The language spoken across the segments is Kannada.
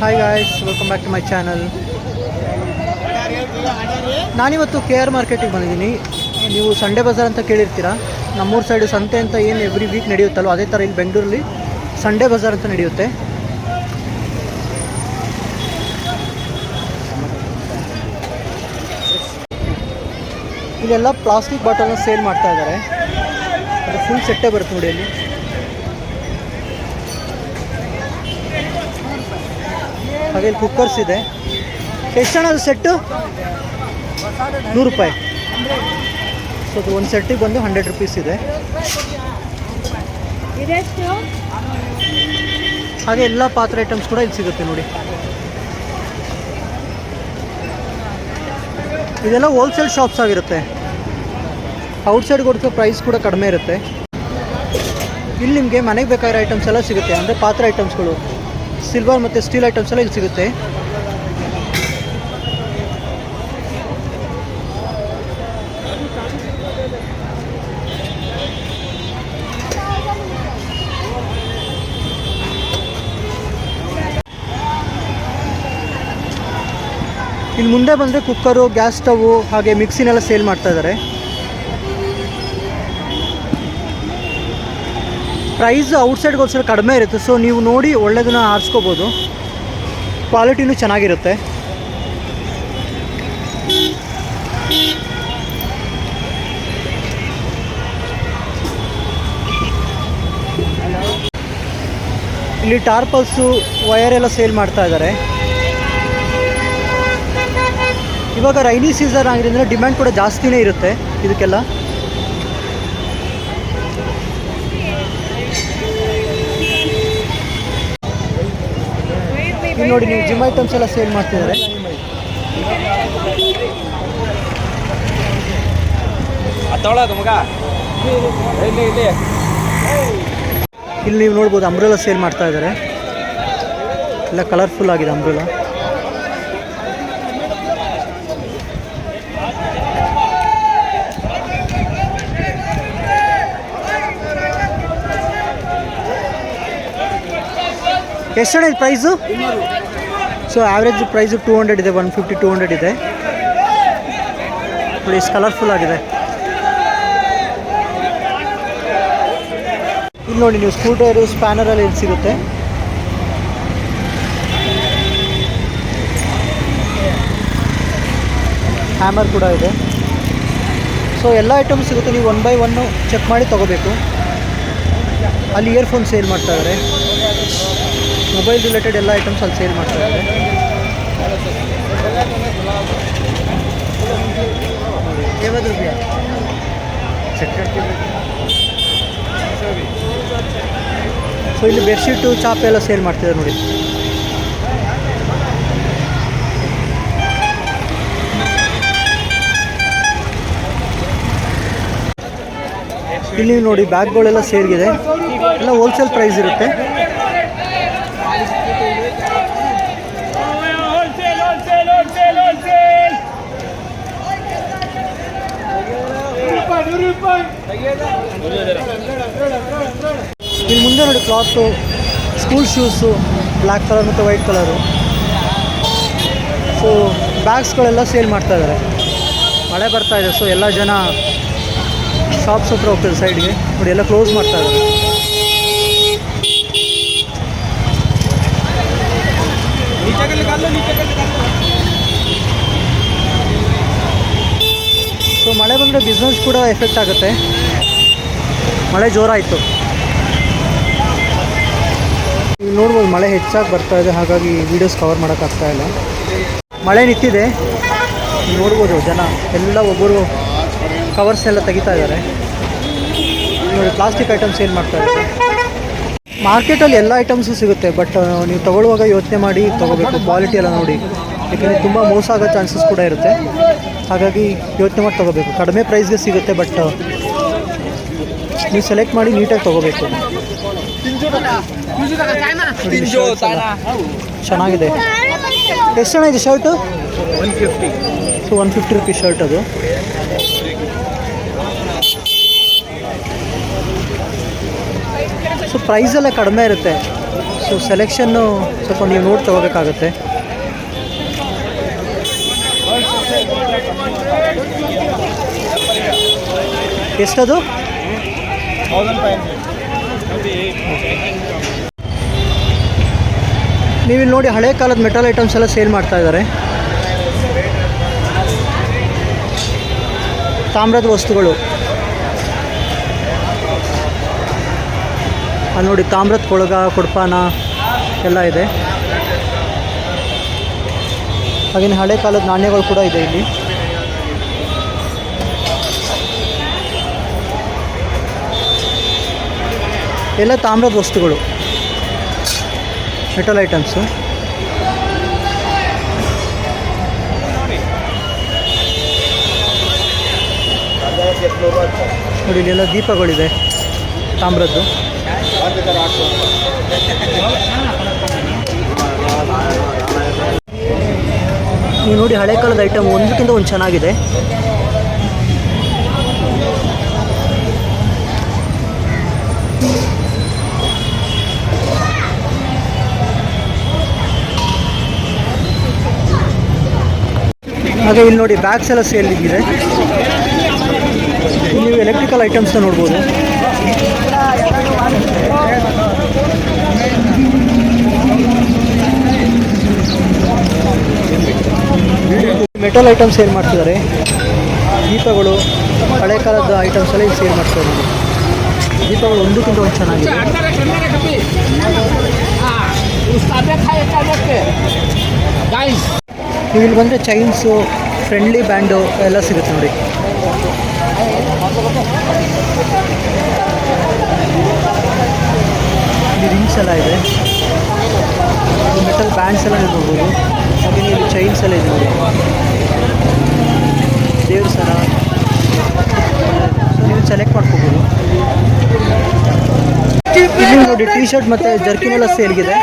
Hi guys, welcome back to my channel. ನಾನಿವತ್ತು KR ಮಾರ್ಕೆಟಿಗೆ ಬಂದಿದ್ದೀನಿ. ನೀವು ಸಂಡೇ ಬಜಾರ್ ಅಂತ ಕೇಳಿರ್ತೀರಾ. ನಮ್ಮೂರು ಸೈಡು ಸಂತೆ ಅಂತ ಏನು ಎವ್ರಿ ವೀಕ್ ನಡೆಯುತ್ತಲ್ಲೋ ಅದೇ ಥರ ಇಲ್ಲಿ ಬೆಂಗಳೂರಲ್ಲಿ ಸಂಡೇ ಬಜಾರ್ ಅಂತ ನಡೆಯುತ್ತೆ. ಇಲ್ಲೆಲ್ಲ ಪ್ಲಾಸ್ಟಿಕ್ ಬಾಟಲ್ನ ಸೇಲ್ ಮಾಡ್ತಾ ಇದ್ದಾರೆ. ಅದು ಫುಲ್ ಸೆಟ್ಟೇ ಬರುತ್ತೆ ನೋಡಿ. ಅಲ್ಲಿ ಹಾಗೆ ಇಲ್ಲಿ ಕುಕ್ಕರ್ಸ್ ಇದೆ. ಎಷ್ಟು ಜನ ಅದು ಸೆಟ್ಟು? 100 ರೂಪಾಯಿ. ಸೊ ಅದು ಒಂದು ಸೆಟ್ಟಿಗೆ ಬಂದು 100 ರೂಪೀಸ್ ಇದೆ. ಹಾಗೆ ಎಲ್ಲ ಪಾತ್ರೆ ಐಟಮ್ಸ್ ಕೂಡ ಇಲ್ಲಿ ಸಿಗುತ್ತೆ ನೋಡಿ. ಇದೆಲ್ಲ ಹೋಲ್ಸೇಲ್ ಶಾಪ್ಸ್ ಆಗಿರುತ್ತೆ. ಔಟ್ಸೈಡ್ ಕೊಡ್ಸೋ ಪ್ರೈಸ್ ಕೂಡ ಕಡಿಮೆ ಇರುತ್ತೆ. ಇಲ್ಲಿ ನಿಮಗೆ ಮನೆಗೆ ಬೇಕಾಗಿರೋ ಐಟಮ್ಸ್ ಎಲ್ಲ ಸಿಗುತ್ತೆ. ಅಂದರೆ ಪಾತ್ರೆ ಐಟಮ್ಸ್ಗಳು, ಸಿಲ್ವರ್ ಮತ್ತು ಸ್ಟೀಲ್ ಐಟಮ್ಸ್ ಎಲ್ಲ ಇಲ್ಲಿ ಸಿಗುತ್ತೆ. ಇಲ್ಲಿ ಮುಂದೆ ಬಂದರೆ ಕುಕ್ಕರು, ಗ್ಯಾಸ್ ಸ್ಟವ್ವು, ಹಾಗೆ ಮಿಕ್ಸಿನೆಲ್ಲ ಸೇಲ್ ಮಾಡ್ತಾ ಇದ್ದಾರೆ. ಪ್ರೈಸ್ ಔಟ್ಸೈಡ್ಗೋಸ್ಕರ ಕಡಿಮೆ ಇರುತ್ತೆ. ಸೊ ನೀವು ನೋಡಿ ಒಳ್ಳೆಯದನ್ನ ಆರಿಸ್ಕೋಬೋದು. ಕ್ವಾಲಿಟಿನೂ ಚೆನ್ನಾಗಿರುತ್ತೆ. ಇಲ್ಲಿ ಟಾರ್ಪಲ್ಸು, ವಯರ್ ಎಲ್ಲ ಸೇಲ್ ಮಾಡ್ತಾ ಇದ್ದಾರೆ. ಇವಾಗ ರೈನಿ ಸೀಸನ್ ಆಗಿರೋದ್ರಿಂದ ಡಿಮ್ಯಾಂಡ್ ಕೂಡ ಜಾಸ್ತಿನೇ ಇರುತ್ತೆ ಇದಕ್ಕೆಲ್ಲ. ಇಲ್ಲಿ ನೋಡಿ, ನೀವು ಜಿಮ್ ಐಟಮ್ಸ್ ಎಲ್ಲ ಸೇಲ್ ಮಾಡ್ತಿದ್ದಾರೆ. ಇಲ್ಲಿ ನೀವು ನೋಡ್ಬೋದು ಅಂಬ್ರೆಲಾ ಸೇಲ್ ಮಾಡ್ತಾ ಇದ್ದಾರೆ. ಎಲ್ಲ ಕಲರ್ಫುಲ್ ಆಗಿದೆ ಅಂಬ್ರೆಲಾ. ಎಷ್ಟಣ್ಣ ಇದು ಪ್ರೈಸು? ಸೊ ಆವ್ರೇಜ್ ಪ್ರೈಸು 200 ಇದೆ, 150, 200 ಇದೆ ನೋಡಿ. ಎಷ್ಟು ಕಲರ್ಫುಲ್ ಆಗಿದೆ. ಇಲ್ಲಿ ನೋಡಿ, ನೀವು ಸ್ಕ್ರೂ ಡ್ರೈವರು, ಸ್ಪ್ಯಾನರಲ್ಲಿ ಇಲ್ಲಿ ಸಿಗುತ್ತೆ. ಹ್ಯಾಮರ್ ಕೂಡ ಇದೆ. ಸೊ ಎಲ್ಲ ಐಟಮ್ ಸಿಗುತ್ತೆ. ನೀವು 1 by 1 ಚೆಕ್ ಮಾಡಿ ತೊಗೋಬೇಕು. ಅಲ್ಲಿ ಇಯರ್ಫೋನ್ ಸೇಲ್ ಮಾಡ್ತಾ ಇದ್ದಾರೆ. ಮೊಬೈಲ್ ರಿಲೇಟೆಡ್ ಎಲ್ಲ ಐಟಮ್ಸ್ ಅಲ್ಲಿ ಸೇಲ್ ಮಾಡ್ತಾ ಇದ್ದಾರೆ. ಸೊ ಇಲ್ಲಿ ಬೆಡ್ಶೀಟು, ಚಾಪೆ ಎಲ್ಲ ಸೇಲ್ ಮಾಡ್ತಿದ್ದಾರೆ ನೋಡಿ. ಇಲ್ಲಿ ನೋಡಿ, ಬ್ಯಾಗ್ಗಳೆಲ್ಲ ಸೇಲ್ಗಿದೆ. ಎಲ್ಲ ಹೋಲ್ಸೇಲ್ ಪ್ರೈಸ್ ಇರುತ್ತೆ. ಇಲ್ಲಿ ಮುಂದೆ ನೋಡಿ, cloth, school shoes, black colour ಮತ್ತು ವೈಟ್ ಕಲರು. ಸೊ ಬ್ಯಾಗ್ಸ್ಗಳೆಲ್ಲ ಸೇಲ್ ಮಾಡ್ತಾ ಇದ್ದಾರೆ. ಮಳೆ ಬರ್ತಾ ಇದೆ, ಸೊ ಎಲ್ಲ ಜನ ಶಾಪ್ಸ್ ಹತ್ರ ಹೋಗ್ತಾರೆ ಸೈಡ್ಗೆ ನೋಡಿ. ಎಲ್ಲ ಕ್ಲೋಸ್ ಮಾಡ್ತಾ ಇದ್ದಾರೆ. ಸೊ ಮಳೆ ಬಂದರೆ ಬಿಸ್ನೆಸ್ ಕೂಡ ಎಫೆಕ್ಟ್ ಆಗುತ್ತೆ. ಮಳೆ ಜೋರಾಯಿತು. ನೀವು ನೋಡ್ಬೋದು, ಮಳೆ ಹೆಚ್ಚಾಗಿ ಬರ್ತಾ ಇದೆ. ಹಾಗಾಗಿ ವೀಡಿಯೋಸ್ ಕವರ್ ಮಾಡೋಕ್ಕಾಗ್ತಾ ಇಲ್ಲ. ಮಳೆ ನಿಂತಿದೆ. ನೋಡ್ಬೋದು, ಜನ ಎಲ್ಲ ಒಬ್ಬರು ಕವರ್ಸ್ ಎಲ್ಲ ತೆಗಿತಾ ಇದ್ದಾರೆ ನೋಡಿ. ಪ್ಲಾಸ್ಟಿಕ್ ಐಟಮ್ಸ್ ಸೇಲ್ ಮಾಡ್ತಾ ಇದ್ದಾರೆ. ಮಾರ್ಕೆಟಲ್ಲಿ ಎಲ್ಲ ಐಟಮ್ಸು ಸಿಗುತ್ತೆ. ಬಟ್ ನೀವು ತೊಗೊಳ್ಳುವಾಗ ಯೋಚನೆ ಮಾಡಿ ತೊಗೋಬೇಕು. ಕ್ವಾಲಿಟಿ ಎಲ್ಲ ನೋಡಿ, ಯಾಕೆಂದರೆ ತುಂಬ ಮೋಸ ಆಗೋ ಚಾನ್ಸಸ್ ಕೂಡ ಇರುತ್ತೆ. ಹಾಗಾಗಿ ಯೋಚನೆ ಮಾಡಿ ತೊಗೋಬೇಕು. ಕಡಿಮೆ ಪ್ರೈಸ್ಗೆ ಸಿಗುತ್ತೆ, ಬಟ್ ನೀವು ಸೆಲೆಕ್ಟ್ ಮಾಡಿ ನೀಟಾಗಿ ತೊಗೋಬೇಕು. ಚೆನ್ನಾಗಿದೆ. ಎಷ್ಟು ಜನ ಇದೆ ಶರ್ಟು? 150. ಸೊ 150 ರೂಪೀಸ್ ಶರ್ಟ್ ಅದು. ಸೊ ಪ್ರೈಸೆಲ್ಲ ಕಡಿಮೆ ಇರುತ್ತೆ. ಸೊ ಸೆಲೆಕ್ಷನ್ನು ಸ್ವಲ್ಪ ನೀವು ನೋಡಿ ತೊಗೋಬೇಕಾಗತ್ತೆ. ಎಷ್ಟದು? ನೀವಿಲ್ಲಿ ನೋಡಿ ಹಳೆ ಕಾಲದ ಮೆಟಲ್ ಐಟಮ್ಸ್ ಎಲ್ಲ ಸೇಲ್ ಮಾಡ್ತಾ ಇದ್ದಾರೆ. ತಾಮ್ರದ ವಸ್ತುಗಳು ಅಲ್ಲಿ ನೋಡಿ, ತಾಮ್ರದ ಕೊಳಗ, ಕೊಡಪಾನ ಎಲ್ಲ ಇದೆ. ಹಾಗೆಯೇ ಹಳೆ ಕಾಲದ ನಾಣ್ಯಗಳು ಕೂಡ ಇದೆ ಇಲ್ಲಿ. ಎಲ್ಲ ತಾಮ್ರದ ವಸ್ತುಗಳು, ಮೆಟಲ್ ಐಟಮ್ಸು. ನೋಡಿ ಇಲ್ಲೆಲ್ಲ ದೀಪಗಳಿದೆ ತಾಮ್ರದ್ದು. ನೀವು ನೋಡಿ ಹಳೆ ಕಾಲದ ಐಟಮ್ ಒಂದಕ್ಕಿಂತ ಒಂದು ಚೆನ್ನಾಗಿದೆ. ಹಾಗೆ ಇಲ್ಲಿ ನೋಡಿ ಬ್ಯಾಗ್ಸ್ ಎಲ್ಲ ಸೇಲ್ ಇದೆ. ನೀವು ಎಲೆಕ್ಟ್ರಿಕಲ್ ಐಟಮ್ಸ್ನ ನೋಡ್ಬೋದು. ಮೆಟಲ್ ಐಟಮ್ಸ್ ಸೇಲ್ ಮಾಡ್ತಿದ್ದಾರೆ. ದೀಪಗಳು, ಹಳೆ ಕಾಲದ ಐಟಮ್ಸ್ ಎಲ್ಲ ಇಲ್ಲಿ ಸೇಲ್ ಮಾಡ್ತಾರೆ. ದೀಪಗಳು ಒಂದಕ್ಕಿಂತ ಒಂದು ಚೆನ್ನಾಗಿದೆ. ನೀವು ಇಲ್ಲಿ ಬಂದರೆ ಚೈನ್ಸು, ಫ್ರೆಂಡ್ಲಿ ಬ್ಯಾಂಡು ಎಲ್ಲ ಸಿಗುತ್ತೆ ನೋಡಿ. ಇಲ್ಲಿ ರಿಂಗ್ಸ್ ಎಲ್ಲ ಇದೆ, ಮೆಟಲ್ ಬ್ಯಾಂಡ್ಸ್ ಎಲ್ಲ ನೋಡ್ಬೋದು. ಹಾಗೆ ಇಲ್ಲಿ ಚೈನ್ಸ್ ಎಲ್ಲ ಇದೆ ನೋಡಿ, ದೇವ್ರ ಸರ. ಸೊ ನೀವು ಸೆಲೆಕ್ಟ್ ಮಾಡ್ಕೋಬೋದು. ಇಲ್ಲಿ ನೋಡಿ ಟಿ ಶರ್ಟ್ ಮತ್ತು ಜರ್ಕಿನ್ ಎಲ್ಲ ಸೇಲ್ಗಿದೆ.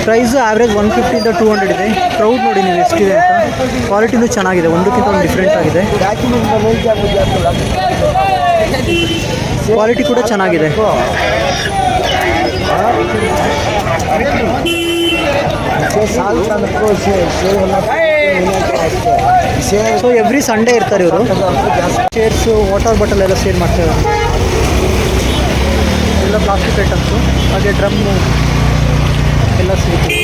ಪ್ರೈಸ್ ಆವ್ರೇಜ್ 150 to 200 ಇದೆ. ಕ್ರೌಡ್ ನೋಡಿ ನೀವು ಎಷ್ಟಿದೆ ಅಂತ. ಕ್ವಾಲಿಟಿನೂ ಚೆನ್ನಾಗಿದೆ, ಒಂದಕ್ಕಿಂತ ಒಂದು ಡಿಫ್ರೆಂಟ್ ಆಗಿದೆ. ಕ್ವಾಲಿಟಿ ಕೂಡ ಚೆನ್ನಾಗಿದೆ. ಸೊ ಎವ್ರಿ ಸಂಡೇ ಇರ್ತಾರೆ ಇವರು. ಚೇರ್ಸು, ವಾಟರ್ ಬಾಟಲ್ ಎಲ್ಲ ಸೇಲ್ ಮಾಡ್ತಾರೆ. ಎಲ್ಲ ಪ್ಲಾಸ್ಟಿಕ್ ಐಟಮ್ಸು, ಹಾಗೆ ಡ್ರಮ್ಮು ಎಲ್ಲ ಸಿಗುತ್ತೆ.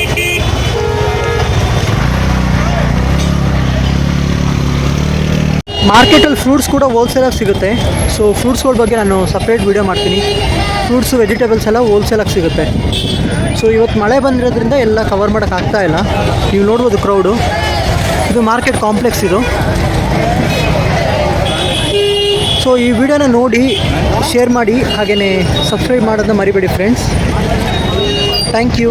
ಮಾರ್ಕೆಟಲ್ಲಿ ಫ್ರೂಟ್ಸ್ ಕೂಡ ಹೋಲ್ಸೇಲಾಗಿ ಸಿಗುತ್ತೆ. ಸೊ ಫ್ರೂಟ್ಸ್ಗಳ ಬಗ್ಗೆ ನಾನು ಸಪ್ರೇಟ್ ವೀಡಿಯೋ ಮಾಡ್ತೀನಿ. ಫ್ರೂಟ್ಸು, ವೆಜಿಟೇಬಲ್ಸ್ ಎಲ್ಲ ಹೋಲ್ಸೇಲಾಗಿ ಸಿಗುತ್ತೆ. ಸೊ ಇವತ್ತು ಮಳೆ ಬಂದಿರೋದ್ರಿಂದ ಎಲ್ಲ ಕವರ್ ಮಾಡೋಕ್ಕಾಗ್ತಾ ಇಲ್ಲ. ನೀವು ನೋಡ್ಬೋದು ಕ್ರೌಡು. ಇದು ಮಾರ್ಕೆಟ್ ಕಾಂಪ್ಲೆಕ್ಸ್ ಇದು. ಸೊ ಈ ವಿಡಿಯೋನ ನೋಡಿ ಶೇರ್ ಮಾಡಿ, ಹಾಗೆಯೇ ಸಬ್ಸ್ಕ್ರೈಬ್ ಮಾಡೋದನ್ನ ಮರಿಬೇಡಿ ಫ್ರೆಂಡ್ಸ್. Thank you.